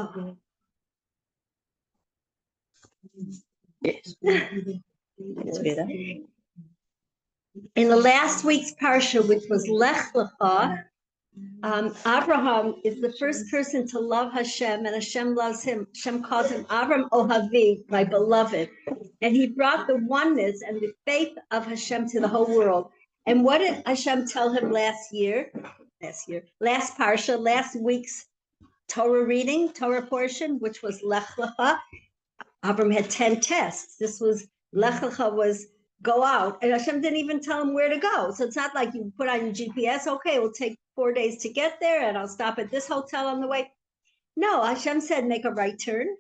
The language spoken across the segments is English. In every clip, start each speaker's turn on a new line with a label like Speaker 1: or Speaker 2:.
Speaker 1: Wow.
Speaker 2: Yes.
Speaker 3: In the last week's Parsha, which was Lech Lecha, Abraham is the first person to love Hashem, and Hashem loves him. Hashem calls him Avram Ohavi, my beloved. And he brought the oneness and the faith of Hashem to the whole world. And what did Hashem tell him last Parsha, last week's Torah reading, Torah portion, which was Lech Lecha? Avram had 10 tests. This was, Lech Lecha was go out, and Hashem didn't even tell him where to go. So it's not like you put on your GPS, okay, it will take 4 days to get there, and I'll stop at this hotel on the way. No, Hashem said, make a right turn,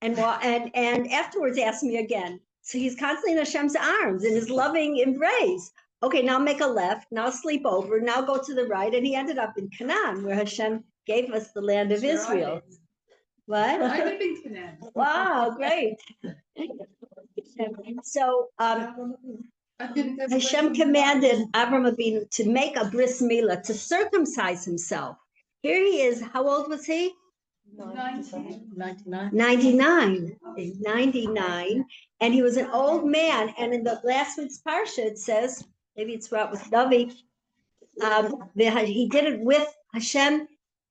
Speaker 3: and afterwards ask me again. So he's constantly in Hashem's arms, in his loving embrace. Okay, now make a left, now sleep over, now go to the right, and he ended up in Canaan, where Hashem gave us the land of Israel. What?
Speaker 1: I live in Canaan.
Speaker 3: Wow, great. So Hashem commanded Avram Avinu to make a bris milah, to circumcise himself. Here he is. How old was he? 99. 99. And he was an old man. And in the last week's Parsha, it says, maybe it's right with David, he did it with Hashem,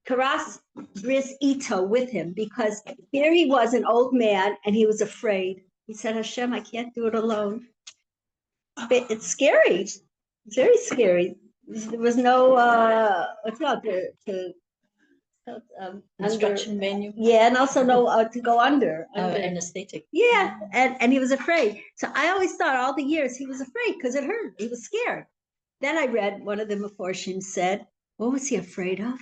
Speaker 3: Karas bris ito, with him, because here he was, an old man, and he was afraid. He said, Hashem, I can't do it alone. It's scary. It's very scary. There was no,
Speaker 2: instruction menu.
Speaker 3: Yeah, and also no to go under.
Speaker 2: Anesthetic.
Speaker 3: Yeah, and he was afraid. So I always thought all the years he was afraid because it hurt. He was scared. Then I read one of the Meforshim said, what was he afraid of?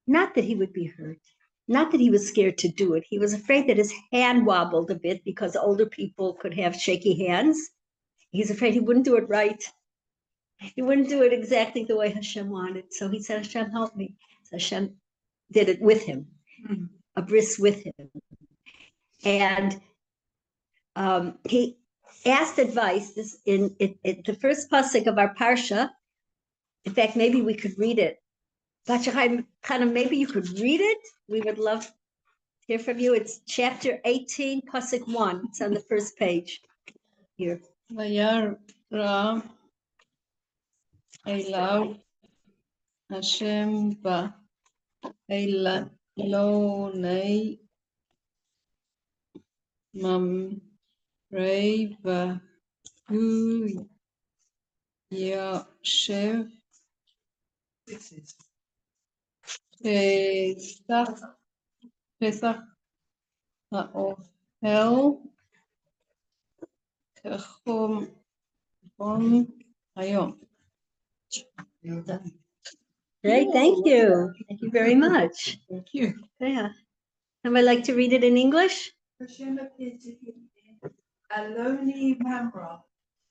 Speaker 3: Not that he would be hurt. Not that he was scared to do it. He was afraid that his hand wobbled a bit because older people could have shaky hands. He's afraid he wouldn't do it right. He wouldn't do it exactly the way Hashem wanted. So he said, Hashem, help me. So Hashem did it with him, a bris with him. And he asked advice in the first pasuk of our Parsha. In fact, maybe we could read it. Maybe you could read it. We would love to hear from you. It's chapter 18, pasuk 1. It's on the first page here.
Speaker 4: Vayera elav Hashem ba elonei mamrei va hu yashev Pesach ha'ohel kachom hayom.
Speaker 3: Great, thank you. Thank you very much.
Speaker 4: Thank you.
Speaker 3: Yeah. Somebody like to read it in English?
Speaker 5: Hashem appeared to him in a lonely Mamre.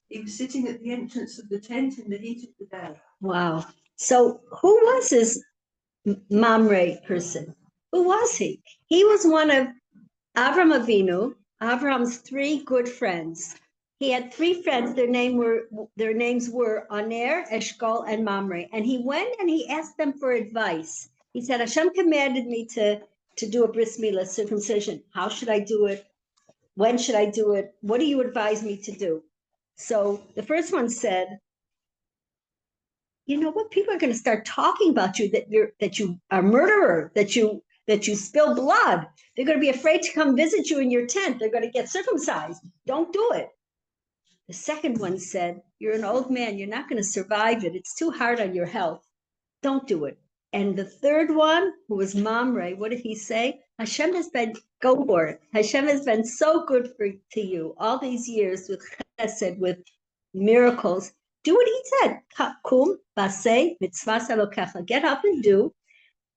Speaker 5: He was sitting at the entrance of the tent in the heat of the day.
Speaker 3: Wow. So who was this Mamre person? Who was he? He was one of Avram Avinu, Avram's 3 good friends. He had 3 friends. Their names were Aner, Eshkol, and Mamre. And he went and he asked them for advice. He said, Hashem commanded me to do a bris milah, circumcision. How should I do it? When should I do it? What do you advise me to do? So the first one said, you know what? People are going to start talking about you, that you are a murderer, that you spill blood. They're going to be afraid to come visit you in your tent. They're going to get circumcised. Don't do it. The second one said, you're an old man. You're not going to survive it. It's too hard on your health. Don't do it. And the third one, who was Mamre, what did he say? Hashem has been, go for it. Hashem has been so good to you all these years with chesed, with miracles. Do what he said. Kum, basei, mitzvah salokecha. Get up and do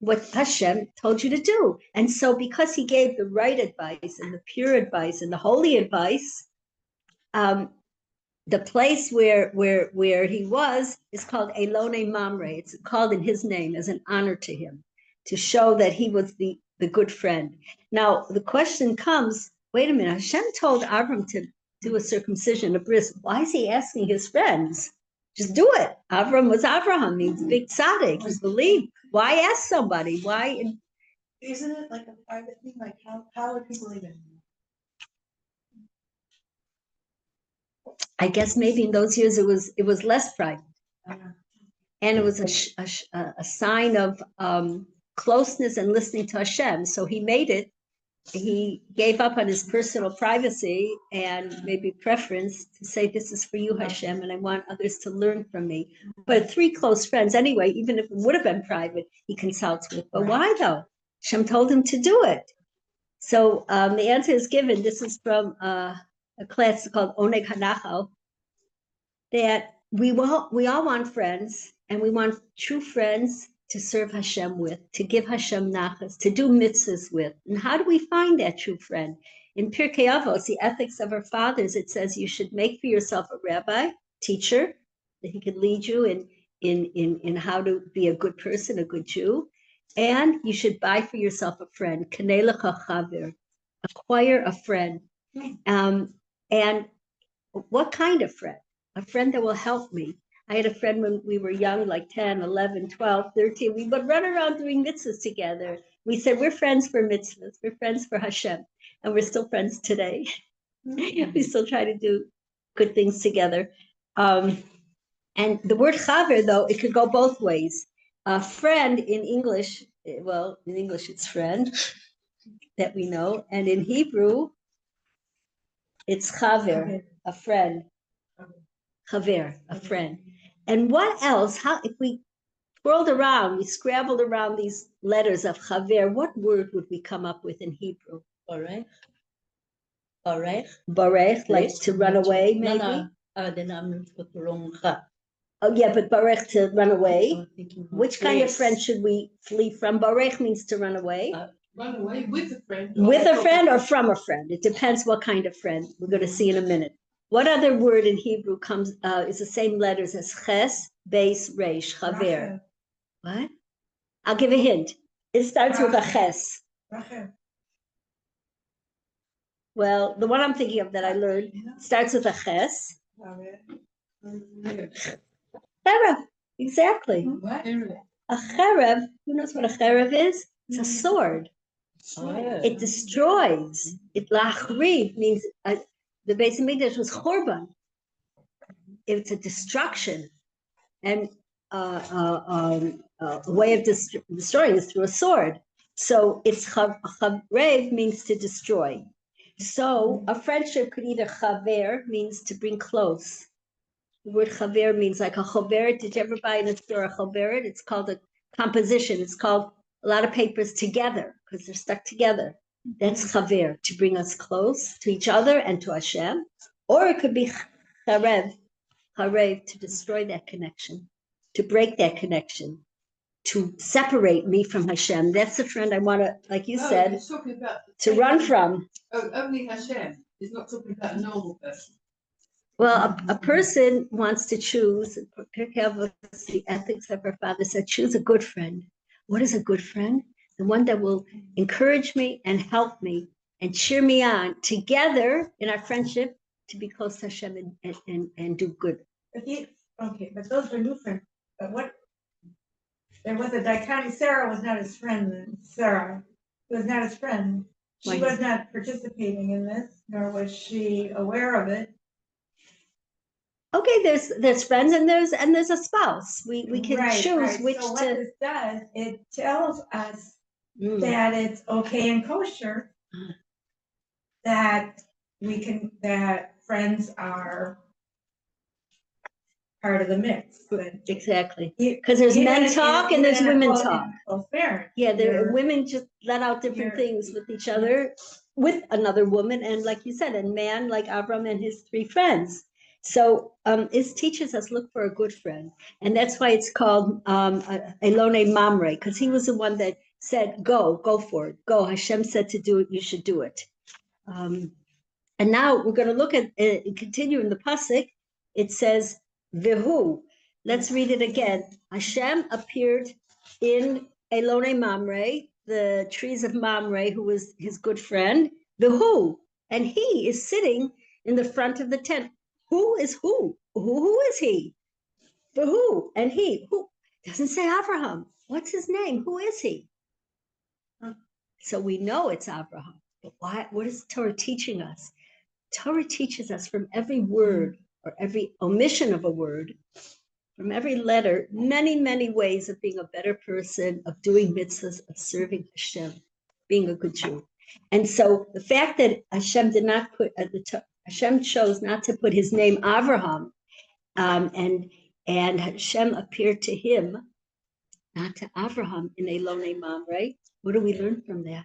Speaker 3: what Hashem told you to do. And so because he gave the right advice and the pure advice and the holy advice, the place where he was is called Elone Mamre. It's called in his name as an honor to him, to show that he was the good friend. Now, the question comes, wait a minute, Hashem told Avram to do a circumcision, a bris. Why is he asking his friends? Just do it. Avram was Avraham. He's big tzaddik. He believed. Why ask somebody? Why
Speaker 5: isn't it like a private thing? Like how would people even?
Speaker 3: I guess maybe in those years it was less private, and it was a sign of closeness and listening to Hashem. So he made it. He gave up on his personal privacy and maybe preference to say, this is for you, Hashem, and I want others to learn from me. But 3 close friends, anyway, even if it would have been private, he consults with. But why though? Hashem told him to do it. So the answer is given. This is from a class called Oneg Hanachal, that we all want friends, and we want true friends to serve Hashem with, to give Hashem nachas, to do mitzvahs with. And how do we find that true friend? In Pirkei Avos, the ethics of our fathers, it says you should make for yourself a rabbi, teacher, that he could lead you in how to be a good person, a good Jew. And you should buy for yourself a friend, kanei lecha chaver, acquire a friend. And what kind of friend? A friend that will help me. I had a friend when we were young, like 10, 11, 12, 13. We would run around doing mitzvahs together. We said, we're friends for mitzvahs. We're friends for Hashem. And we're still friends today. We still try to do good things together. And the word chaver, though, it could go both ways. A friend in English, well, in English it's friend that we know. And in Hebrew, it's chaver, a friend. Chaver, a friend. And what else? How, if we scrolled around, we scrabbled around these letters of chaver, what word would we come up with in Hebrew?
Speaker 2: Barech. Barech.
Speaker 3: Barech, like to run away, maybe?
Speaker 2: No. Then I'm put the wrong cha.
Speaker 3: Oh, yeah, but barech to run away.
Speaker 2: I'm thinking of
Speaker 3: Which kind of
Speaker 2: place.
Speaker 3: friend should we flee from? Barech means to run away.
Speaker 5: Run away with a friend.
Speaker 3: With a friend or from a friend? It depends what kind of friend. We're going to see in a minute. What other word in Hebrew comes is the same letters as ches, beis, reish, chaver? What? I'll give a hint. It starts with a ches. Well, the one I'm thinking of that I learned starts with a ches. Cherev, exactly.
Speaker 5: What?
Speaker 3: A cherev, who knows what a cherev is? It's a sword. It destroys. It lachriv means the Beit Medrash was chorban. It's a destruction, and a way of destroying is through a sword. So it's charev means to destroy. So a friendship could either chaver means to bring close. The word chaver means like a choveret. Did you ever buy in a store a choveret? It's called a composition. It's called a lot of papers together because they're stuck together. That's chaver, to bring us close to each other and to Hashem. Or it could be charev, to destroy that connection, to break that connection, to separate me from Hashem. That's the friend I want to, like you said,
Speaker 5: He's talking about
Speaker 3: to run from.
Speaker 5: Oh, only Hashem. He's not talking about a normal person.
Speaker 3: Well, a person wants to choose, the ethics of our father said, choose a good friend. What is a good friend? The one that will encourage me and help me and cheer me on together in our friendship to be close to Hashem and do good.
Speaker 1: But those were new friends. But what? There was a dichotomy. Sarah was not his friend. Then Sarah was not his friend. She was not participating in this, nor was she aware of it.
Speaker 3: Okay, there's friends and there's a spouse. We can choose which
Speaker 1: so what
Speaker 3: to.
Speaker 1: this does, it tells us that it's okay and kosher that that friends are part of the mix. But
Speaker 3: Exactly, because there's men talk and there's women talk. Yeah, women just let out different things with each other, with another woman, and like you said, and man like Avram and his 3 friends. So it teaches us look for a good friend, and that's why it's called Elone Mamre, because he was the one that said, go for it, go. Hashem said to do it, you should do it. And now we're going to look at continue in the pasuk. It says Vihu. Let's read it again. Hashem appeared in Elone Mamre, the trees of Mamre, who was his good friend. Vihu, and he is sitting in the front of the tent. Who is who? Who is he? For who? And he. Who? Doesn't say Abraham. What's his name? Who is he? So we know it's Abraham. But why? What is Torah teaching us? Torah teaches us from every word or every omission of a word, from every letter, many, many ways of being a better person, of doing mitzvahs, of serving Hashem, being a good Jew. And so the fact that Hashem did not put Hashem chose not to put his name Avraham, and Hashem appeared to him, not to Avraham, in Elonei Mamre. What do we learn from that?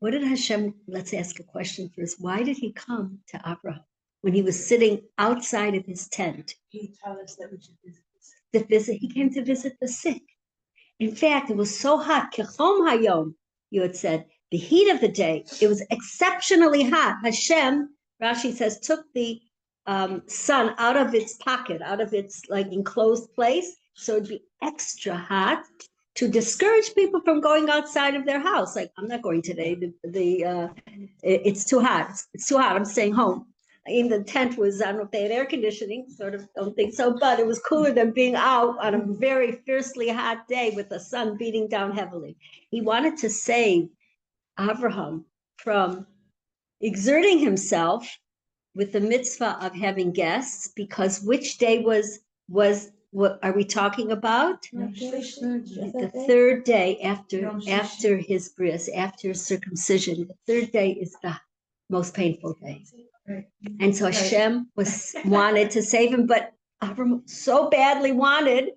Speaker 3: What did Hashem? Let's ask a question first. Why did he come to Avraham when he was sitting outside of his tent?
Speaker 1: He told us that we should
Speaker 3: visit. He came to visit the sick. In fact, it was so hot. Kechom hayom, you had said, the heat of the day. It was exceptionally hot. Hashem, Rashi says, took the sun out of its pocket, out of its like enclosed place, so it'd be extra hot to discourage people from going outside of their house. Like, I'm not going today. It's too hot. It's too hot. I'm staying home. Even the tent was, I don't know if they had air conditioning, sort of don't think so, but it was cooler than being out on a very fiercely hot day with the sun beating down heavily. He wanted to save Abraham from exerting himself with the mitzvah of having guests, because which day was what are we talking about? The third day after his bris, after circumcision. The third day is the most painful day.
Speaker 1: Right.
Speaker 3: And so Hashem wanted to save him, but Abraham so badly wanted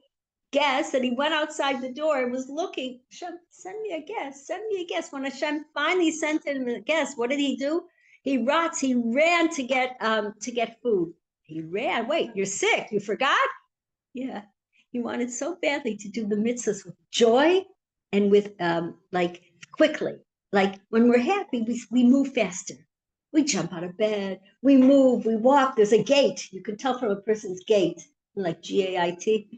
Speaker 3: guests that he went outside the door and was looking. Hashem, send me a guest, send me a guest. When Hashem finally sent him a guest, what did he do? He ran to get food. He ran. Wait, you're sick. You forgot? Yeah. He wanted so badly to do the mitzvahs with joy and with like quickly. Like when we're happy, we move faster. We jump out of bed, we move, we walk. There's a gait. You can tell from a person's gait, like G-A-I-T.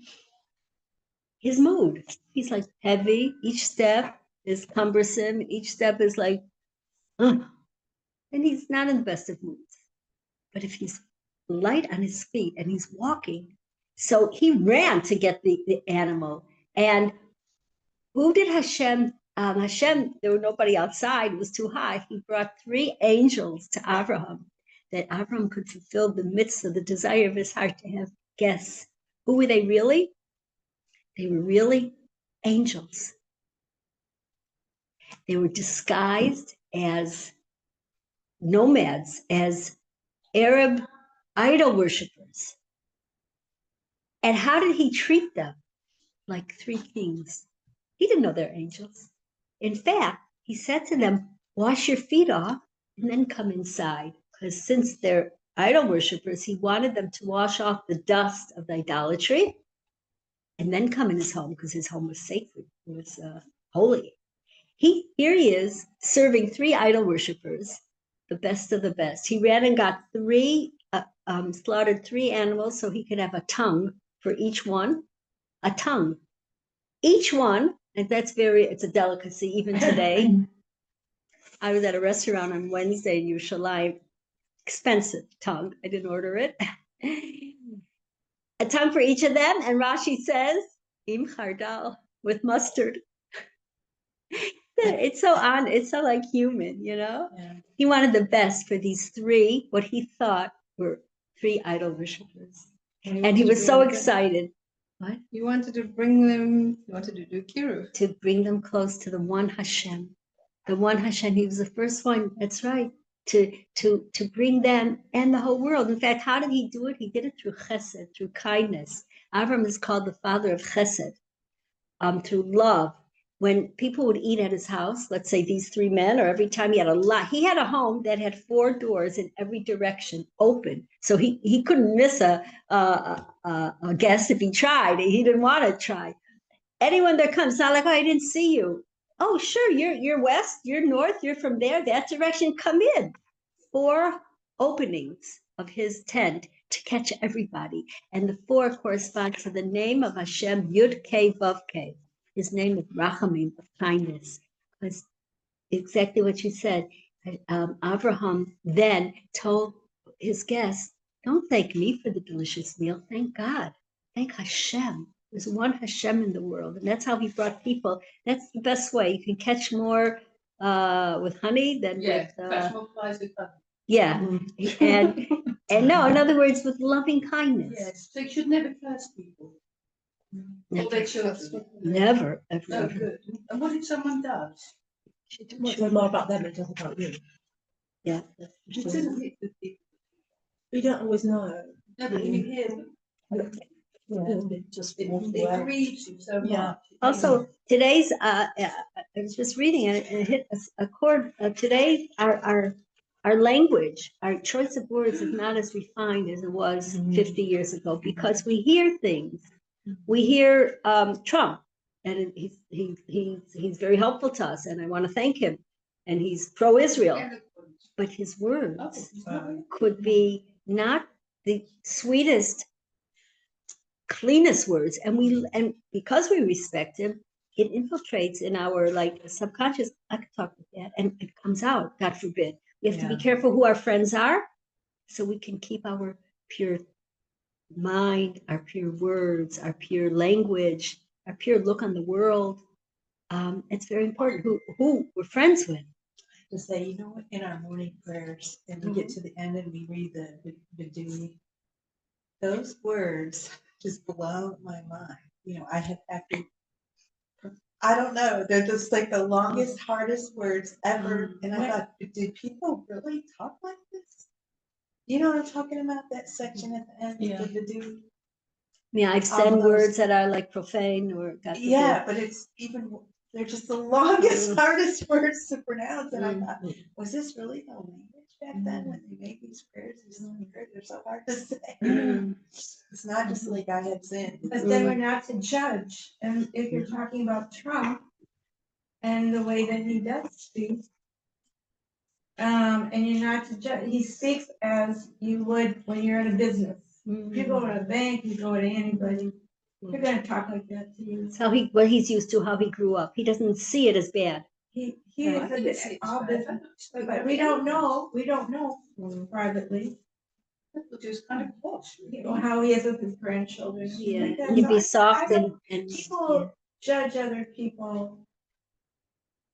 Speaker 3: His mood. He's like heavy. Each step is cumbersome. Each step is like, and he's not in the best of moods. But if he's light on his feet and he's walking, so he ran to get the animal. And who did Hashem? Hashem, there was nobody outside. It was too high. He brought 3 angels to Abraham, that Abraham could fulfill the mitzvah, the desire of his heart to have guests. Who were they really? They were really angels. They were disguised as nomads, as Arab idol worshippers. And how did he treat them? Like 3 kings. He didn't know they're angels. In fact, he said to them, wash your feet off and then come inside. Because since they're idol worshippers, he wanted them to wash off the dust of the idolatry and then come in his home, because his home was sacred, it was holy. Here he is serving 3 idol worshippers, the best of the best. He ran and got slaughtered 3 animals so he could have a tongue for each one, a tongue. Each one, and it's a delicacy even today. I was at a restaurant on Wednesday in Yerushalayim, expensive tongue. I didn't order it. A tongue for each of them, and Rashi says, im chardal, with mustard. It's so like human, you know?
Speaker 2: Yeah.
Speaker 3: He wanted the best for these 3, what he thought were 3 idol worshippers. And he was so excited. What?
Speaker 4: You wanted to bring them, you wanted to do kiruv.
Speaker 3: To bring them close to the one Hashem. The one Hashem, he was the first one, that's right, to bring them and the whole world. In fact, how did he do it? He did it through chesed, through kindness. Avram is called the father of chesed, through love. When people would eat at his house, let's say these 3 men, or every time he had a home that had 4 doors in every direction open. So he couldn't miss a guest if he tried. He didn't want to try. Anyone that comes, not like, oh, I didn't see you. Oh, sure, you're west, you're north, you're from there, that direction, come in. 4 openings of his tent to catch everybody. And the 4 correspond to the name of Hashem, Yud Kei Vav Kei. His name is Rachamim, of kindness. Because exactly what you said. Abraham then told his guests, don't thank me for the delicious meal. Thank God. Thank Hashem There's one Hashem in the world, and that's how he brought people. That's the best way. You can catch more with honey than
Speaker 4: Yeah,
Speaker 3: with
Speaker 4: catch more flies with honey.
Speaker 3: yeah, and no, in other words, with loving kindness.
Speaker 5: Yes, so you should never curse people. Or their children.
Speaker 3: Never, ever,
Speaker 5: Oh,
Speaker 3: ever.
Speaker 5: good. And what if someone does?
Speaker 1: It's more about them, it doesn't about you.
Speaker 3: Yeah.
Speaker 5: You shouldn't hit the people.
Speaker 1: We don't always know.
Speaker 5: No, but you hear them. It grieves you so
Speaker 1: Yeah.
Speaker 5: much.
Speaker 3: Also, today's I was just reading it and it hit a chord. Today, our language, our choice of words is not as refined as it was 50 years ago because we hear things. We hear Trump, and he's very helpful to us, and I want to thank him. And he's pro-Israel, but his words could be not the sweetest, cleanest words, and because we respect him, it infiltrates in our like subconscious. I could talk with that, and it comes out. God forbid. We have to be careful who our friends are, so we can keep our pure mind, our pure words, our pure language, our pure look on the world. It's very important who we're friends with.
Speaker 1: To say, you know what, in our morning prayers, and we get to the end and we read the Bituach, those words just blow my mind. You know, I have after, I don't know, they're just like the longest, hardest words ever. And I thought, did people really talk like this? You know what I'm talking about? That section at the end of the Bituach?
Speaker 3: Yeah, I've said words that are like profane or God forbid.
Speaker 1: Yeah, but it's even, they're just the longest, hardest words to pronounce. And I thought, was this really the language back then when they made these prayers? They're so hard to say. It's not just like I had sinned. But then we're not to judge. And if you're talking about Trump and the way that he does speak, and you're not to judge, he speaks as you would when you're in a business. If you go to a bank, you go to anybody, they're gonna talk like that to you.
Speaker 3: It's how what he's used to, how he grew up. He doesn't see it as bad.
Speaker 1: He is all business, but we don't know privately,
Speaker 5: Which is kind of posh.
Speaker 1: you know, how he is with his grandchildren.
Speaker 3: Yeah,
Speaker 1: Like that.
Speaker 3: he'd
Speaker 1: So
Speaker 3: be soft
Speaker 1: I don't-
Speaker 3: and
Speaker 1: people judge other people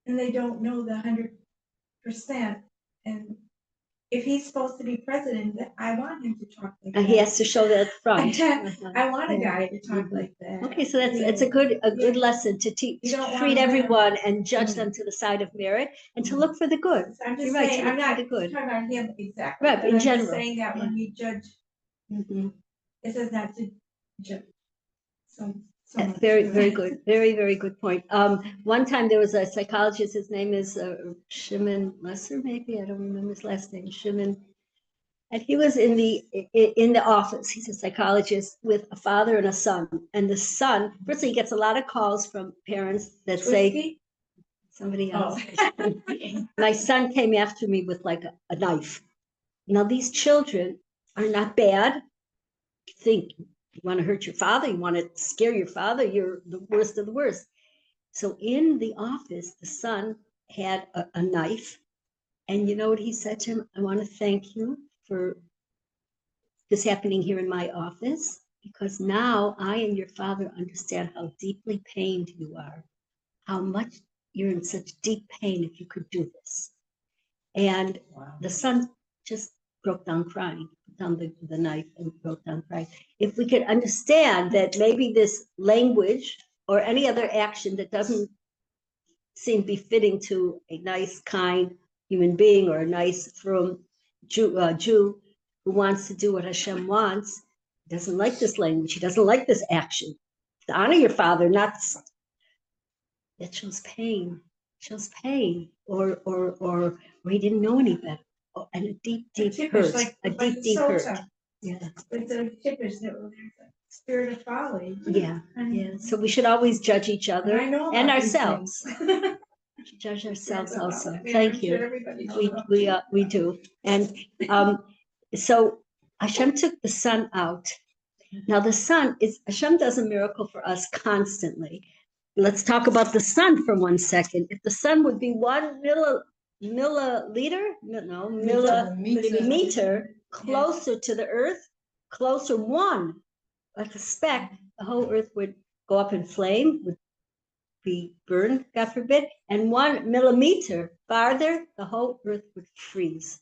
Speaker 1: and they don't know the 100%. And if he's supposed to be president, I want him to talk like that.
Speaker 3: he has to show that front.
Speaker 1: I want a guy to talk like that.
Speaker 3: Okay, so it's a good lesson to teach,
Speaker 1: You don't
Speaker 3: treat
Speaker 1: wanna
Speaker 3: everyone and judge them to the side of merit and to look for the good.
Speaker 1: So I'm just
Speaker 3: You're right,
Speaker 1: saying,
Speaker 3: to
Speaker 1: I'm
Speaker 3: look for
Speaker 1: not
Speaker 3: the good.
Speaker 1: talking about him exactly.
Speaker 3: Right,
Speaker 1: but
Speaker 3: in
Speaker 1: I'm just
Speaker 3: general.
Speaker 1: saying that when we judge,
Speaker 3: Mhm.
Speaker 1: it says not to judge. So much.
Speaker 3: Very, very good. Very, very good point. One time there was a psychologist, his name is Shimon Lesser, maybe, I don't remember his last name, Shimon. And he was in the office. He's a psychologist with a father and a son. And the son, first he gets a lot of calls from parents that say,
Speaker 1: Twisty?
Speaker 3: somebody else.
Speaker 1: Oh.
Speaker 3: My son came after me with like a knife. Now these children are not bad. You think you want to hurt your father, you want to scare your father, you're the worst of the worst. So in the office, the son had a knife. And you know what he said to him? I want to thank you for this happening here in my office, because now I and your father understand how deeply pained you are, how much you're in such deep pain if you could do this. And the son just broke down crying, put down the knife and broke down crying. If we could understand that maybe this language or any other action that doesn't seem befitting to a nice, kind human being or a nice, from Jew who wants to do what Hashem wants, doesn't like this language, he doesn't like this action. To honor your father, not that shows pain, or he didn't know any better, and a deep hurt,
Speaker 1: Like
Speaker 3: a deep hurt. Yeah,
Speaker 1: It's a typish that there's a spirit of folly.
Speaker 3: yeah. So we should always judge each other
Speaker 1: I know
Speaker 3: and
Speaker 1: about these
Speaker 3: ourselves.
Speaker 1: things.
Speaker 3: Judge ourselves
Speaker 1: Spirits of
Speaker 3: also.
Speaker 1: folly.
Speaker 3: Thank
Speaker 1: I'm sure
Speaker 3: you.
Speaker 1: everybody knows about these.
Speaker 3: We do. And so Hashem took the sun out. Now the sun is, Hashem does a miracle for us constantly. Let's talk about the sun for 1 second. If the sun would be 1 milliliter, no, millimeter closer to the earth, closer one, like a speck, the whole earth would go up in flame, would be burned, God forbid, and 1 millimeter farther, the whole earth would freeze.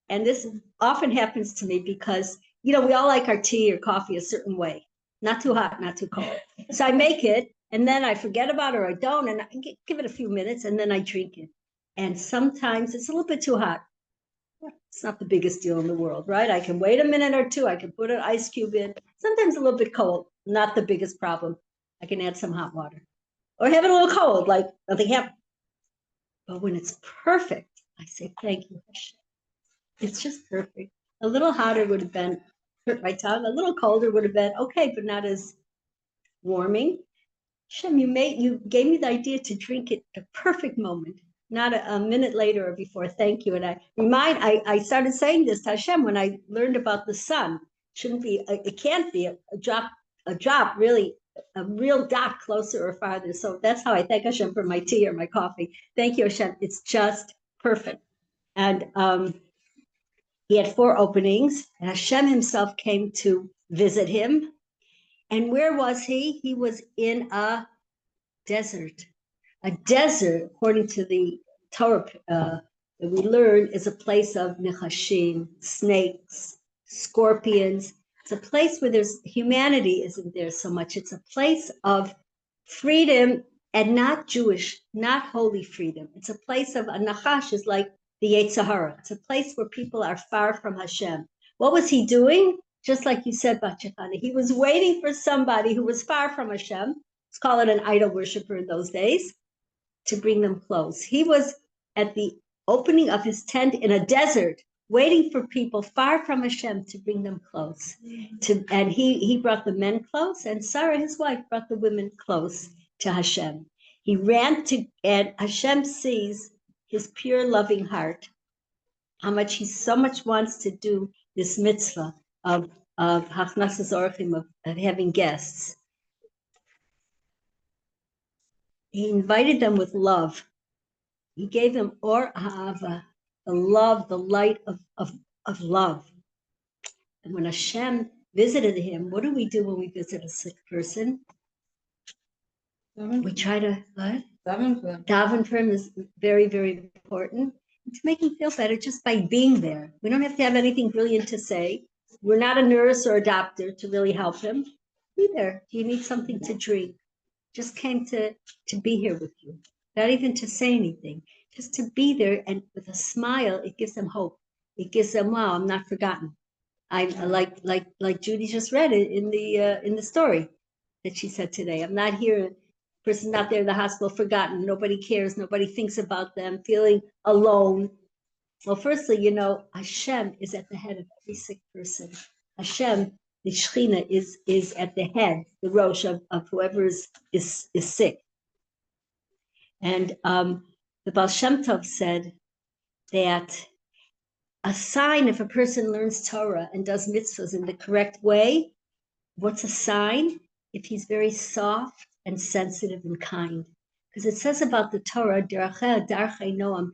Speaker 3: And this often happens to me because, we all like our tea or coffee a certain way, not too hot, not too cold. So I make it, and then I forget about it or I don't, and I give it a few minutes, and then I drink it. And sometimes it's a little bit too hot. It's not the biggest deal in the world, right? I can wait a minute or two. I can put an ice cube in. Sometimes a little bit cold, not the biggest problem. I can add some hot water. Or have it a little cold, like nothing happened. But when it's perfect, I say, thank you, Hashem. It's just perfect. A little hotter would have been, hurt my tongue. A little colder would have been okay, but not as warming. Hashem, you gave me the idea to drink it at the perfect moment, not a minute later or before. Thank you. And I started saying this to Hashem when I learned about the sun. It can't be a drop, really, a real dot closer or farther. So that's how I thank Hashem for my tea or my coffee. Thank you, Hashem. It's just perfect. And he had 4 openings, and Hashem himself came to visit him. And where was he? He was in a desert. A desert, according to the Torah that we learn, is a place of nechashim, snakes, scorpions. It's a place where humanity isn't there so much. It's a place of freedom, and not Jewish, not holy freedom. It's a place of, a nachash is like the Yetzer Hara. It's a place where people are far from Hashem. What was he doing? Just like you said, Bachachana, he was waiting for somebody who was far from Hashem. Let's call it an idol worshiper in those days, to bring them close. He was at the opening of his tent in a desert, waiting for people far from Hashem to bring them close. And he brought the men close, and Sarah, his wife, brought the women close to Hashem. He ran to, and Hashem sees his pure loving heart, how much he so much wants to do this mitzvah of hachnasas orchim, of having guests. He invited them with love. He gave them or ahava, the love, the light of love. And when Hashem visited him, what do we do when we visit a sick person? We try to, what? Daven for him is very, very important. And to make him feel better just by being there. We don't have to have anything brilliant to say. We're not a nurse or a doctor to really help him. Be there. Do you need something to drink? Just came to be here with you. Not even to say anything. Just to be there, and with a smile, it gives them hope. It gives them, wow, I'm not forgotten. I like Judy just read it in the story that she said today. I'm not here. Person's not there in the hospital, forgotten. Nobody cares. Nobody thinks about them, feeling alone. Well, firstly, Hashem is at the head of every sick person. Hashem, the Shechina, is at the head, the Rosh of whoever is sick. And the Baal Shem Tov said that a sign, if a person learns Torah and does mitzvahs in the correct way, what's a sign? If he's very soft and sensitive and kind. Because it says about the Torah, Darchei Noam,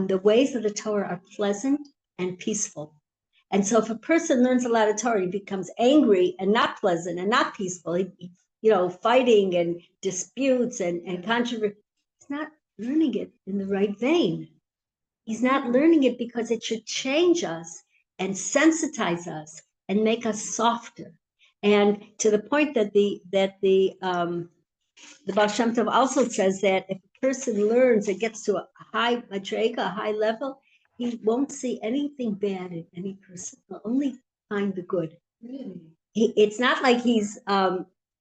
Speaker 3: the ways of the Torah are pleasant and peaceful. And so if a person learns a lot of Torah, he becomes angry and not pleasant and not peaceful, fighting and disputes and controversy. He's not learning it in the right vein. He's not learning it because it should change us and sensitize us and make us softer. And to the point that the Baal Shem Tov also says that if a person learns and gets to a high madrega, a high level, he won't see anything bad in any person. He'll only find the good.
Speaker 4: Really?
Speaker 3: It's not like he's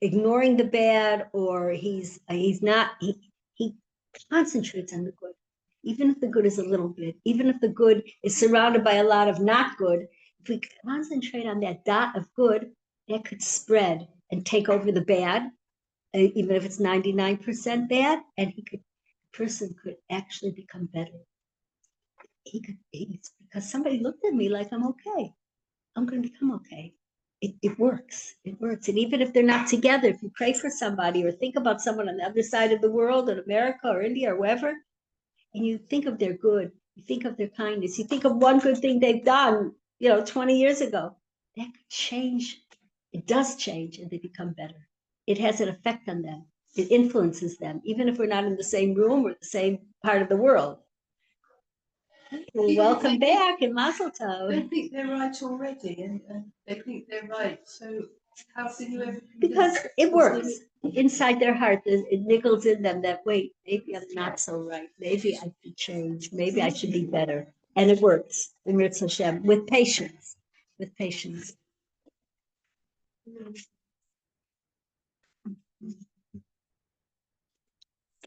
Speaker 3: ignoring the bad, or he's not. He concentrates on the good, even if the good is a little bit. Even if the good is surrounded by a lot of not good, if we concentrate on that dot of good, that could spread and take over the bad, even if it's 99% bad, and the person could actually become better. It's because somebody looked at me like I'm okay. I'm going to become okay. It works. It works. And even if they're not together, if you pray for somebody or think about someone on the other side of the world, in America or India or wherever, and you think of their good, you think of their kindness, you think of one good thing they've done, 20 years ago, that could change. It does change, and they become better. it has an effect on them. It influences them, even if we're not in the same room or the same part of the world. Well, welcome back and Mazel Tov.
Speaker 5: They think they're right already, and they think they're right. So how can you ever?
Speaker 3: Because it works inside their heart. It niggles in them that, wait, maybe I'm not so right. Maybe I should change. Maybe I should be better. And it works in Mirz Hashem with patience. With patience.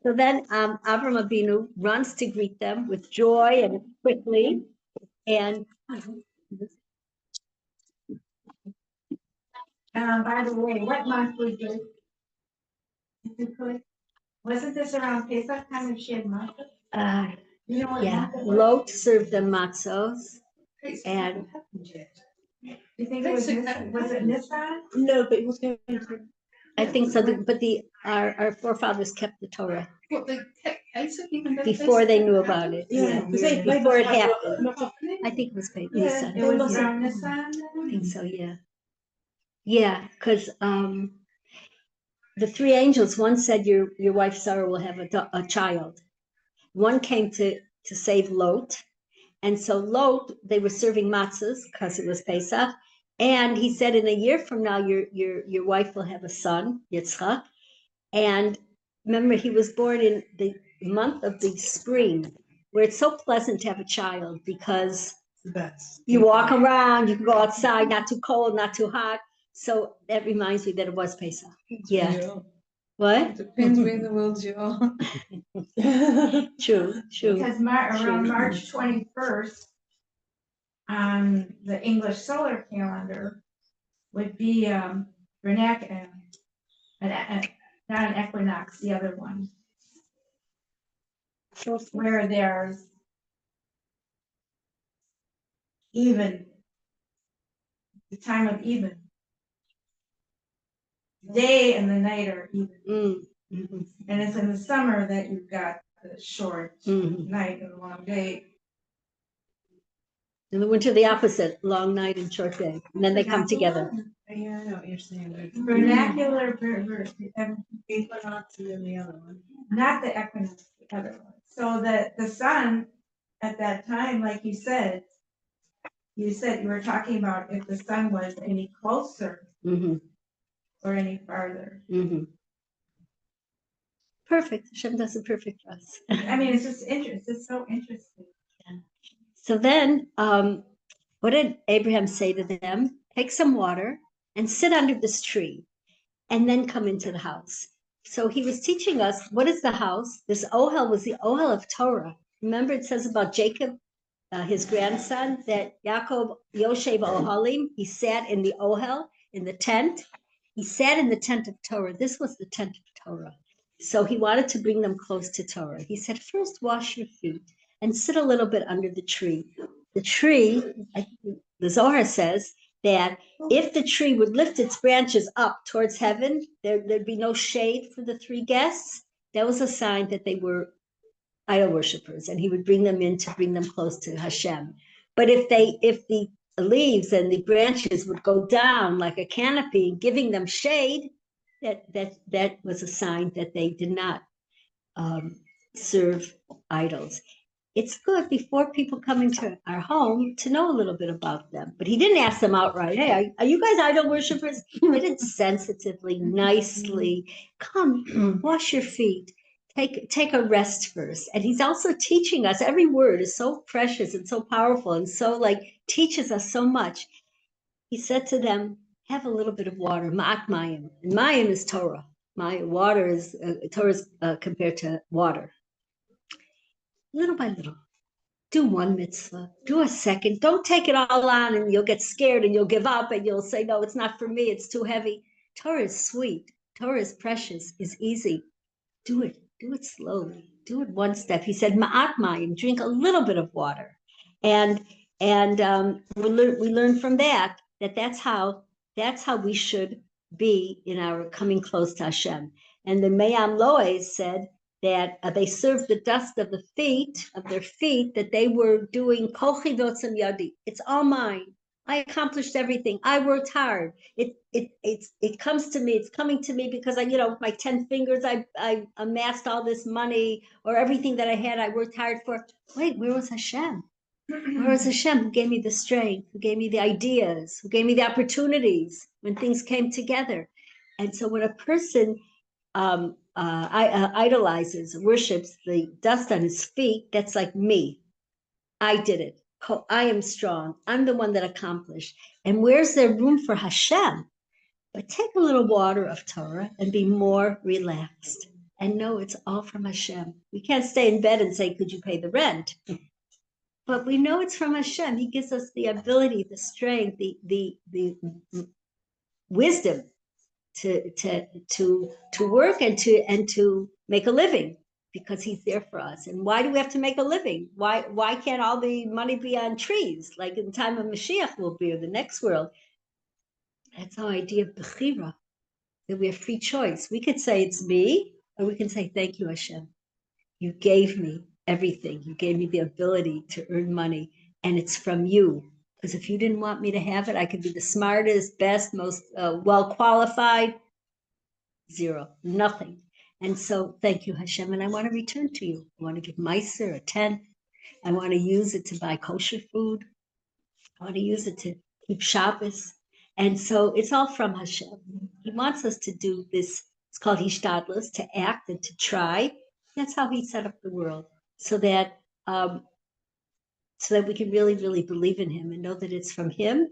Speaker 3: So then Avram Avinu runs to greet them with joy and quickly. And
Speaker 1: By the way, what month was this? Wasn't this around Pesach time when she had matzah? You know what
Speaker 3: yeah,
Speaker 1: month it was?
Speaker 3: Lot served them matzos. And
Speaker 1: You think it was it Nisan?
Speaker 4: No, but it was going to.
Speaker 3: I think so, but our forefathers kept the Torah
Speaker 5: What they kept Pesach even though
Speaker 3: before they knew about it.
Speaker 4: Yeah,
Speaker 3: Before it happened. I think it was paid.
Speaker 1: Yeah, it was around Nisan.
Speaker 3: I think so, yeah. Yeah, because the three angels, one said your wife Sarah will have a child. One came to save Lot. And so Lot, they were serving matzahs because it was Pesach. And he said, in a year from now, your wife will have a son, Yitzchak. And remember, he was born in the month of the spring, where it's so pleasant to have a child because you walk around, you can go outside, not too cold, not too hot. So that reminds me that it was Pesach. Yeah. What?
Speaker 4: Depends where in the world you are.
Speaker 3: True.
Speaker 1: Because around March 21st, on the English solar calendar, would be not an equinox, the other one. Where there's even, the time of even. Day and the night are even. And it's in the summer that you've got the short night and the long day.
Speaker 3: In the winter, the opposite, long night and short day. And then they come together.
Speaker 4: Yeah, I know what you're saying.
Speaker 1: Vernacular,
Speaker 4: Equinox and then the other one.
Speaker 1: not the equinox, the other one. So that the sun at that time, like you said you were talking about if the sun was any closer or any farther.
Speaker 3: Perfect. Hashem does it perfect for us.
Speaker 1: I mean, it's just interesting. It's so interesting.
Speaker 3: Yeah. So then, what did Abraham say to them? Take some water and sit under this tree and then come into the house. So he was teaching us, what is the house? This Ohel was the Ohel of Torah. Remember, it says about Jacob, his grandson, that Yaakov Yoshev Ohalim, he sat in the Ohel, in the tent. He sat in the tent of Torah. This was the tent of Torah. So he wanted to bring them close to Torah. He said, first wash your feet and sit a little bit under the tree. The tree, the Zohar says that if the tree would lift its branches up towards heaven, there'd be no shade for the three guests. That was a sign that they were idol worshippers, and he would bring them in to bring them close to Hashem. But if the leaves and the branches would go down like a canopy, giving them shade, that was a sign that they did not serve idols. It's good before people come into our home to know a little bit about them. But he didn't ask them outright, hey, are you guys idol worshippers? He did it sensitively, nicely. Come, wash your feet. Take a rest first. And he's also teaching us, every word is so precious and so powerful and so teaches us so much. He said to them, have a little bit of water, ma'at mayim. And mayim is Torah. Water is, Torah is compared to water. Little by little. Do one mitzvah, do a second. Don't take it all on and you'll get scared and you'll give up and you'll say, no, it's not for me, it's too heavy. Torah is sweet. Torah is precious, is easy. Do it slowly. Do it one step. He said, ma'at mayim, drink a little bit of water. And we learn from that's how we should be in our coming close to Hashem. And the Mayam Loes said that they served the dust of their feet, that they were doing kochi v'otzem yadi. It's all mine. I accomplished everything. I worked hard. It comes to me. It's coming to me because with my 10 fingers, I amassed all this money, or everything that I had, I worked hard for. Wait, where was Hashem? Where was Hashem who gave me the strength, who gave me the ideas, who gave me the opportunities when things came together? And so when a person idolizes, worships the dust on his feet, that's like me. I did it. I am strong. I'm the one that accomplished. And where's there room for Hashem? But take a little water of Torah and be more relaxed. And know it's all from Hashem. We can't stay in bed and say, could you pay the rent? But we know it's from Hashem. He gives us the ability, the strength, the wisdom to work and to make a living, because he's there for us. And why do we have to make a living? Why can't all the money be on trees, like in the time of Mashiach will be, or the next world? That's our idea of bechira, that we have free choice. We could say it's me, or we can say, thank you, Hashem. You gave me everything. You gave me the ability to earn money, and it's from you. Because if you didn't want me to have it, I could be the smartest, best, most well-qualified. Zero, nothing. And so thank you, Hashem. And I want to return to you. I want to give Meiser a 10. I want to use it to buy kosher food. I want to use it to keep Shabbos. And so it's all from Hashem. He wants us to do this. It's called Hishtadlus, to act and to try. That's how he set up the world, so that we can really, really believe in him and know that it's from him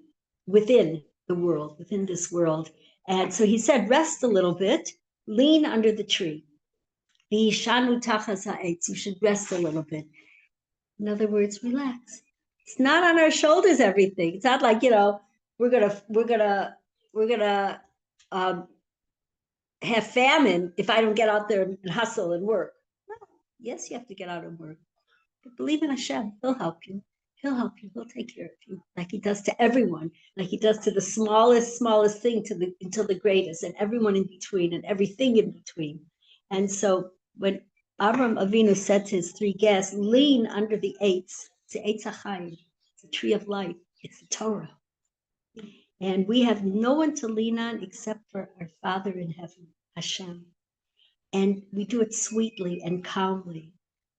Speaker 3: within the world, within this world. And so he said, rest a little bit, lean under the tree. You should rest a little bit. In other words, relax. It's not on our shoulders, everything. It's not like, we're gonna have famine if I don't get out there and hustle and work. No. Yes, you have to get out and work. But believe in Hashem. He'll help you. He'll help you. He'll take care of you, like he does to everyone, like he does to the smallest thing until the greatest, and everyone in between, and everything in between. And so when Avram Avinu said to his 3 guests, lean under the eitz. It's the eitz hachayim. It's the tree of life. It's the Torah. And we have no one to lean on except for our Father in heaven, Hashem. And we do it sweetly and calmly.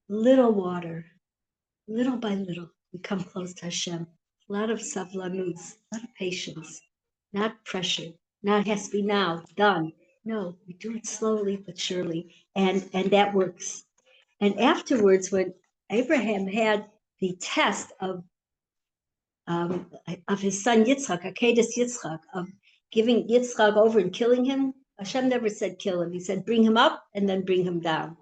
Speaker 3: Little water, little by little, we come close to Hashem. A lot of savlanus, a lot of patience, not pressure. Now it has to be now, done. No, we do it slowly but surely, and that works. And afterwards, when Abraham had the test of his son Yitzchak, Akedas Yitzchak, of giving Yitzchak over and killing him, Hashem never said kill him. He said bring him up and then bring him down.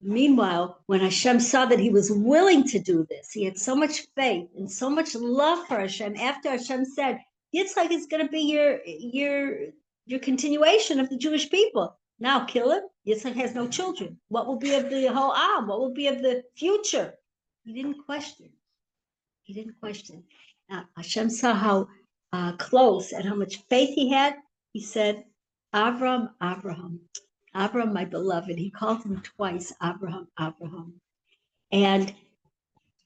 Speaker 3: Meanwhile, when Hashem saw that he was willing to do this, he had so much faith and so much love for Hashem. After Hashem said, Yitzchak is going to be your continuation of the Jewish people. Now kill him. Yitzchak has no children. What will be of the whole Am? What will be of the future? He didn't question. He didn't question. Hashem saw how close and how much faith he had. He said, Avram, Abraham. Abraham, my beloved. He called him twice, Abraham, Abraham. And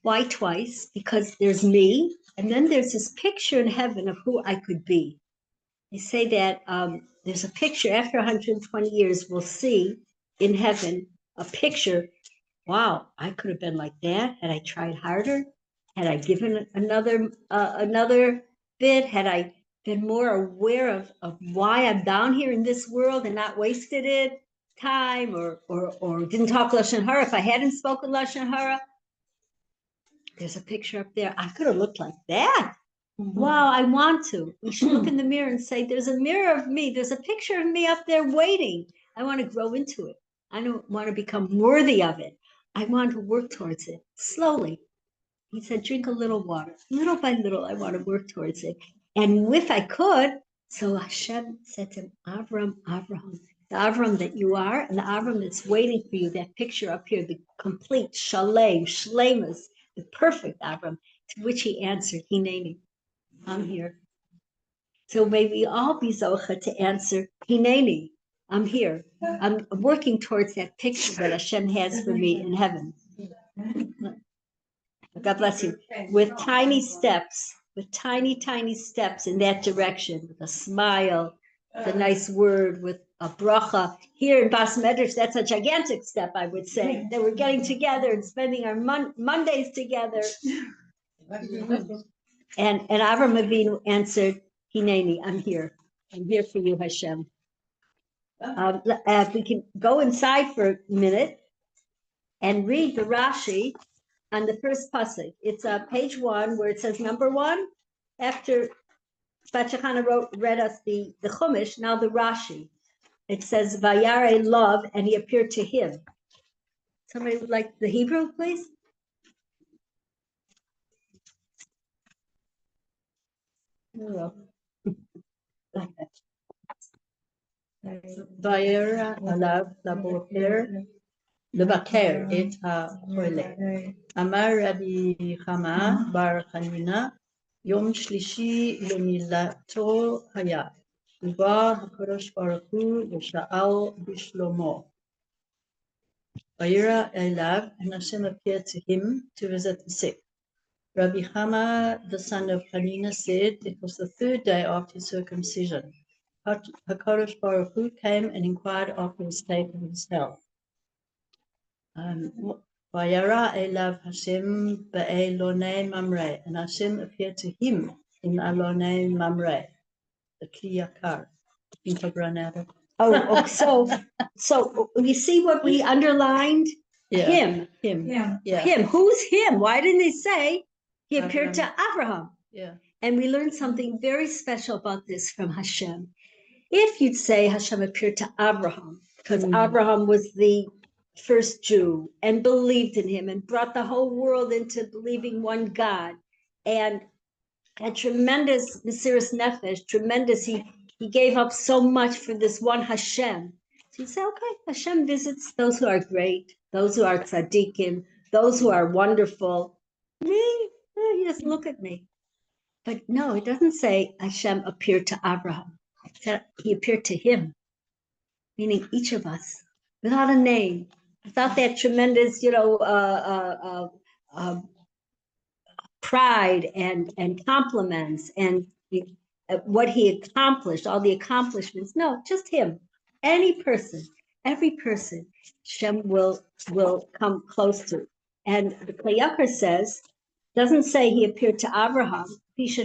Speaker 3: why twice? Because there's me, and then there's this picture in heaven of who I could be. They say that there's a picture, after 120 years, we'll see in heaven a picture. Wow, I could have been like that had I tried harder, had I given another bit, had I been more aware of why I'm down here in this world and not wasted it time or didn't talk Lashon Hara. If I hadn't spoken Lashon Hara, there's a picture up there. I could have looked like that. Mm-hmm. Wow, I want to. We should look in the mirror and say, there's a mirror of me. There's a picture of me up there waiting. I want to grow into it. I don't want to become worthy of it. I want to work towards it slowly. He said, drink a little water. Little by little, I want to work towards it. And if I could, so Hashem said to him, Avram, Avraham, the Avram that you are, and the Avram that's waiting for you, that picture up here, the complete shalem, shlemus, the perfect Avram, to which he answered, Hineni, I'm here. So may we all be zocha to answer, Hineni, I'm here. I'm working towards that picture that Hashem has for me in heaven. God bless you. With tiny steps, with tiny, tiny steps in that direction, with a smile, with a nice word, with a bracha. Here in Bas Medrash, that's a gigantic step, I would say, that we're getting together and spending our Mondays together. And Avram Avinu answered, Hineni, I'm here. I'm here for you, Hashem. If we can go inside for a minute and read the Rashi on the first pasuk. It's page 1 where it says number 1. After Shachana read us the Chumash, now the Rashi. It says Vayera love, and he appeared to him. Somebody would like the Hebrew, please?
Speaker 2: Vayera alav laboker לבקר את החולה. אמר רבי חמא בר חנינא, יום שלישי למילתו היה. ובא הקדוש ברוך הוא ושאל בשלומו. Vayera elav, and Hashem appeared to him to visit the sick. Rabbi Chama, the son of Hanina, said it was the 3rd day after his circumcision. HaKadosh Baruch Hu came and inquired after the state of his health. Vayera elav Hashem be'elonei mamre, and Hashem appeared to him in alonei mamre, the kli yakar. I think I've run out of.
Speaker 3: Oh, so you see what we underlined?
Speaker 2: Yeah.
Speaker 3: Him.
Speaker 1: Yeah.
Speaker 3: Him. Who's him? Why didn't they say he appeared to Abraham?
Speaker 2: Yeah.
Speaker 3: And we learned something very special about this from Hashem. If you'd say Hashem appeared to Abraham, because Abraham was the first Jew and believed in him and brought the whole world into believing one God, and had tremendous Mesiras Nefesh, tremendous, he gave up so much for this one Hashem. So you say, okay, Hashem visits those who are great, those who are tzaddikim, those who are wonderful. Me, he doesn't look at me. But no, it doesn't say Hashem appeared to Abraham. It said he appeared to him, meaning each of us, without a name, without that tremendous, pride and compliments and what he accomplished, all the accomplishments. No, just him. Any person, every person, Hashem will come close to. And the Kli Yakar says, doesn't say he appeared to Abraham. His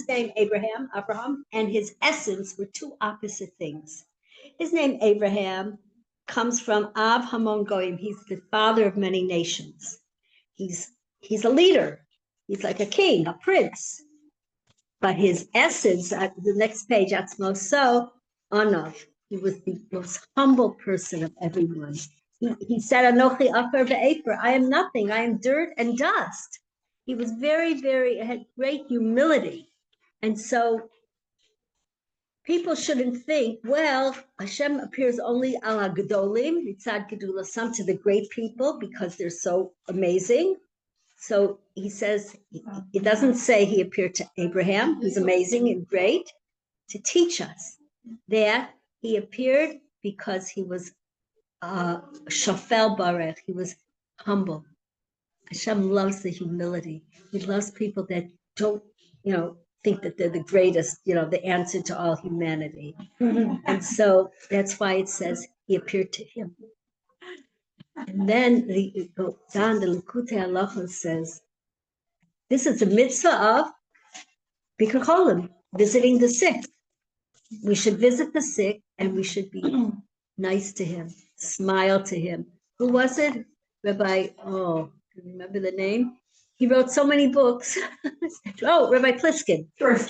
Speaker 3: name Abraham, and his essence were two opposite things. His name Abraham comes from Av Hamon Goyim. He's the father of many nations. He's a leader. He's like a king, a prince. But his essence, the next page, Atzmo Anav. He was the most humble person of everyone. He said, Anochi Afar ve'Efer, I am nothing, I am dirt and dust. He was had great humility. And so people shouldn't think, well, Hashem appears only ala gedolim, mitzad gedulasam, to the great people because they're so amazing. So he says, it doesn't say he appeared to Abraham, who's amazing and great, to teach us that he appeared because he was shafel barech, he was humble. Hashem loves the humility. He loves people that don't, think that they're the greatest, the answer to all humanity. And so that's why it says he appeared to him. And then the Likutei Halacha says, this is a mitzvah of Bikur Cholim, visiting the sick. We should visit the sick and we should be nice to him, smile to him. Who was it? Rabbi, remember the name? He wrote so many books. Rabbi Pliskin. Rabbi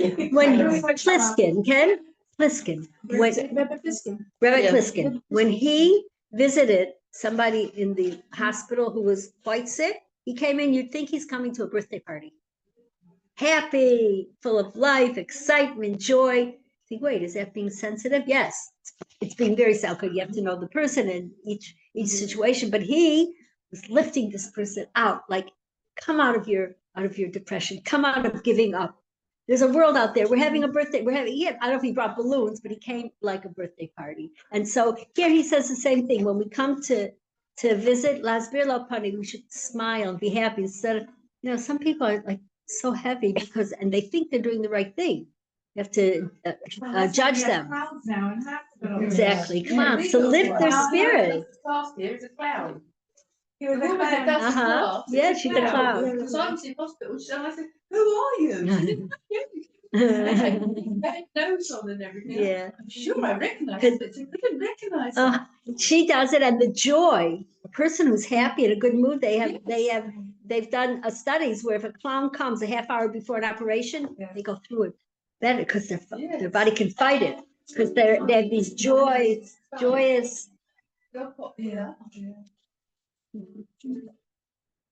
Speaker 3: Pliskin. When he visited somebody in the hospital who was quite sick, he came in, you'd think he's coming to a birthday party. Happy, full of life, excitement, joy. Think, wait, is that being sensitive? Yes, it's being very sensitive. You have to know the person in each situation. But he was lifting this person out, like, come out of your depression, come out of giving up. There's a world out there. We're having a birthday. I don't know if he brought balloons, but he came like a birthday party. And so here he says the same thing. When we come to visit Lasbir Lopani, we should smile and be happy instead of You know, some people are like so heavy and they think they're doing the right thing. You have to
Speaker 1: Well, that's why
Speaker 3: judge
Speaker 1: we have
Speaker 3: them.
Speaker 1: crowds now in hospitals.
Speaker 3: Exactly. Come
Speaker 5: Yeah,
Speaker 3: on,
Speaker 5: we
Speaker 3: so
Speaker 5: go
Speaker 3: lift
Speaker 5: for
Speaker 3: their
Speaker 5: it.
Speaker 3: spirit.
Speaker 5: Class here is a clown.
Speaker 1: He was
Speaker 5: The
Speaker 1: a
Speaker 5: woman that
Speaker 1: clown.
Speaker 5: does the
Speaker 3: Uh-huh.
Speaker 5: class,
Speaker 3: Yeah,
Speaker 5: is
Speaker 3: she's a clown.
Speaker 5: Because I was in hospital, and I said, "Who are you?" She didn't know nose on and everything.
Speaker 3: Yeah.
Speaker 5: I'm sure I recognise it, but I couldn't recognise her.
Speaker 3: She does it, and the joy, a person who's happy in a good mood, they've done studies where if a clown comes a half hour before an operation, they go through it better because their body can fight it, because they have these joyous.
Speaker 5: Yeah.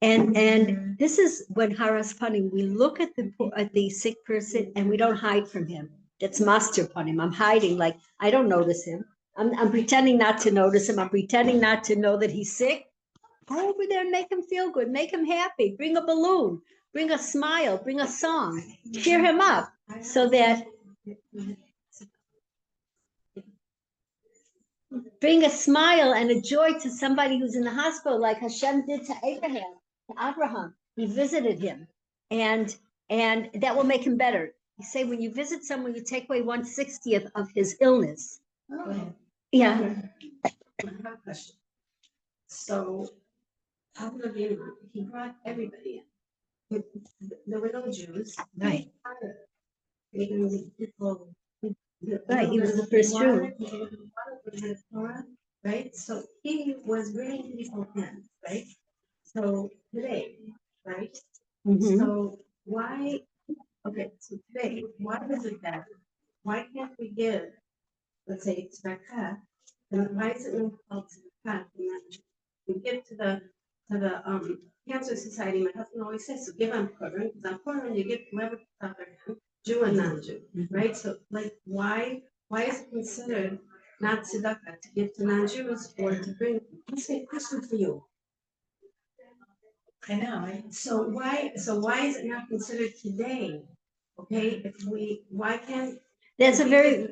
Speaker 3: And this is when Haras Panim, we look at the sick person and we don't hide from him. That's master Panim. I'm hiding, like I don't notice him. I'm pretending not to notice him. I'm pretending not to know that he's sick. Go over there and make him feel good, make him happy. Bring a balloon, bring a smile, bring a song, cheer him up, so that bring a smile and a joy to somebody who's in the hospital, like Hashem did to Abraham. He visited him, and that will make him better. You say when you visit someone, you take away 1/60th of his illness. Yeah.
Speaker 6: I have a question. So, he brought everybody in. There were no Jews.
Speaker 3: Right.
Speaker 6: Even the people.
Speaker 3: Right, he was the first Jew.
Speaker 6: Torah, right? So he was bringing people in, right? So today, right?
Speaker 3: Mhm.
Speaker 6: So why, okay, so today, why is it that, why can't we give, let's say, tzedakah, and why is it not called tzedakah? We give to the Cancer Society, my husband always says, so give on Purim, because on Purim you give whoever puts out their hand, Jew and non-Jew, right? So like, why is it considered not tzedakah to give to non-Jews or to bring, let's say, a question for you.
Speaker 4: I know, right?
Speaker 6: So why is it not considered today? Okay, why can't?
Speaker 3: It's a very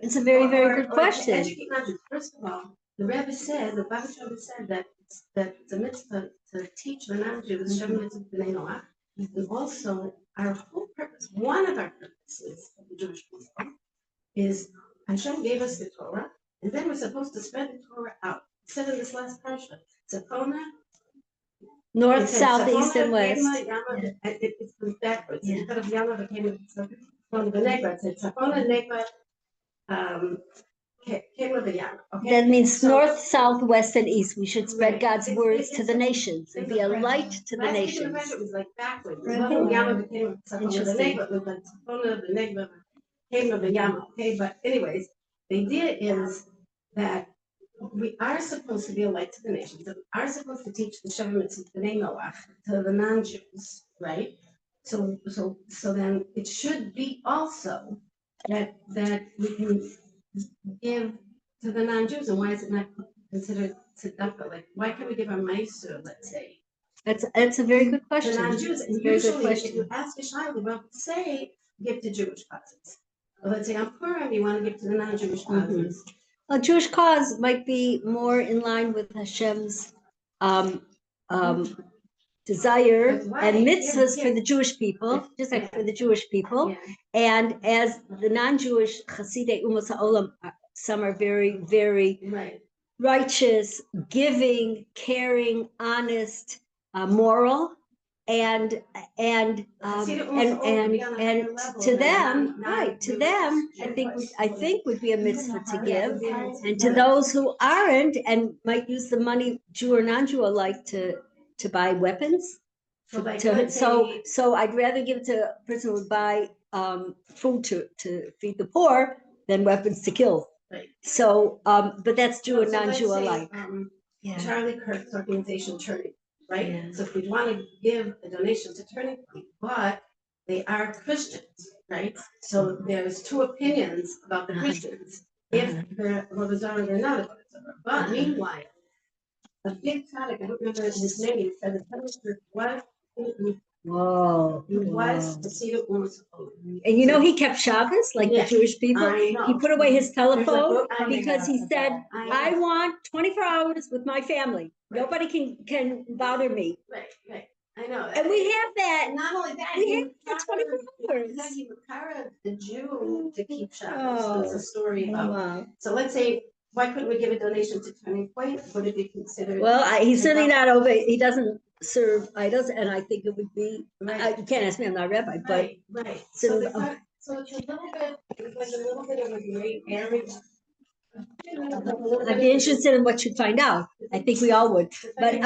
Speaker 3: very good
Speaker 6: Or to
Speaker 3: question.
Speaker 6: educate non-Jews. First of all, the Rebbe said, the Bas Medrash said that it's a mitzvah to teach the non-Jews, Shem mitzvah b'nei Noach. And also, our whole purpose, one of our purposes of the Jewish people is Hashem gave us the Torah, and then we're supposed to spread the Torah out. It said in this last Parsha, Tzafona,
Speaker 3: North,
Speaker 6: it said
Speaker 3: south,
Speaker 6: Tzafona,
Speaker 3: east, and west.
Speaker 6: Yama, Yama, and it's backwards. Instead of Yama, it came from the Negba. It said Tzafona, Negba, came with the Yama. Okay?
Speaker 3: That means
Speaker 6: So-
Speaker 3: north, south, west, and east. We should spread
Speaker 6: Right.
Speaker 3: God's
Speaker 6: It's-
Speaker 3: words
Speaker 6: it's-
Speaker 3: to the nations and be a light to the
Speaker 6: Last week in
Speaker 3: nations.
Speaker 6: Parsha, it was like backwards.
Speaker 3: Mhm.
Speaker 6: Yama became Tzafona, the
Speaker 3: Interesting.
Speaker 6: Negba, with the Tzafona, the Negba, came with the Yama. Okay, but anyways, the idea is that we are supposed to be a light to the nations. We are supposed to teach the Shem mitzvah b'nei Noach to the non-Jews, right? So then it should be also that we can give to the non-Jews. And why is it not considered tzedakah? Like, why can't we give a meiser, let's say,
Speaker 3: That's a very good
Speaker 6: to
Speaker 3: question.
Speaker 6: non-Jews?
Speaker 3: It's
Speaker 6: And
Speaker 3: a very good
Speaker 6: usually, if
Speaker 3: question.
Speaker 6: you ask a child, they will say, give to Jewish causes. Or let's say on Purim, you want to give to the non-Jewish causes.
Speaker 3: A Jewish cause might be more in line with Hashem's desire and mitzvahs for the Jewish people, just like for the Jewish people.
Speaker 6: Yeah.
Speaker 3: And as the non-Jewish Chasidei Umas Ha'olam, some are very, very
Speaker 6: Right.
Speaker 3: righteous, giving, caring, honest, moral, and to them, right? To them, I think would be a mitzvah to give, and to those who aren't and might use the money, Jew or non-Jew alike, to buy weapons.
Speaker 6: So like, let's say,
Speaker 3: So I'd rather give it to a person who would buy food to feed the poor than weapons to kill.
Speaker 6: Right.
Speaker 3: So, but that's Jew and
Speaker 6: so let's
Speaker 3: non-Jew
Speaker 6: say,
Speaker 3: alike. Yeah.
Speaker 6: Charlie Kirk's organization Turning, right?
Speaker 3: Yeah.
Speaker 6: So if we want to give a donation to Turning Point, but they are Christians, right? So there's two opinions about the Christians. If they're Vodazara, they're not a Vodazara. But meanwhile, a big tzaddik, I don't remember his name, said the Church was
Speaker 3: Whoa.
Speaker 6: he was the seat of Umas.
Speaker 3: And you know, he kept Shabbos like
Speaker 6: Yeah.
Speaker 3: the Jewish people.
Speaker 6: I know.
Speaker 3: He put away his telephone
Speaker 6: book on
Speaker 3: because he said,
Speaker 6: I know.
Speaker 3: I want 24 hours with my family.
Speaker 6: Right.
Speaker 3: Nobody can bother me.
Speaker 6: Right. I know.
Speaker 3: And we have that.
Speaker 6: And not only that,
Speaker 3: We
Speaker 6: he
Speaker 3: have that 24 hours.
Speaker 6: he Makara, the Jew, to keep Shabbos.
Speaker 3: Oh,
Speaker 6: There's a story about.
Speaker 3: Wow.
Speaker 6: So let's say, why couldn't we give a donation to Turning Point? Would it be considered?
Speaker 3: Well, he's certainly not over, he doesn't serve idols, and I think it would be, you can't ask me, I'm not a rabbi, but
Speaker 6: Right.
Speaker 3: sort
Speaker 6: So
Speaker 3: of,
Speaker 6: so it's a little bit, it's like a little bit of a gray area.
Speaker 3: I'd be interested in what you'd find out. I think we all would, but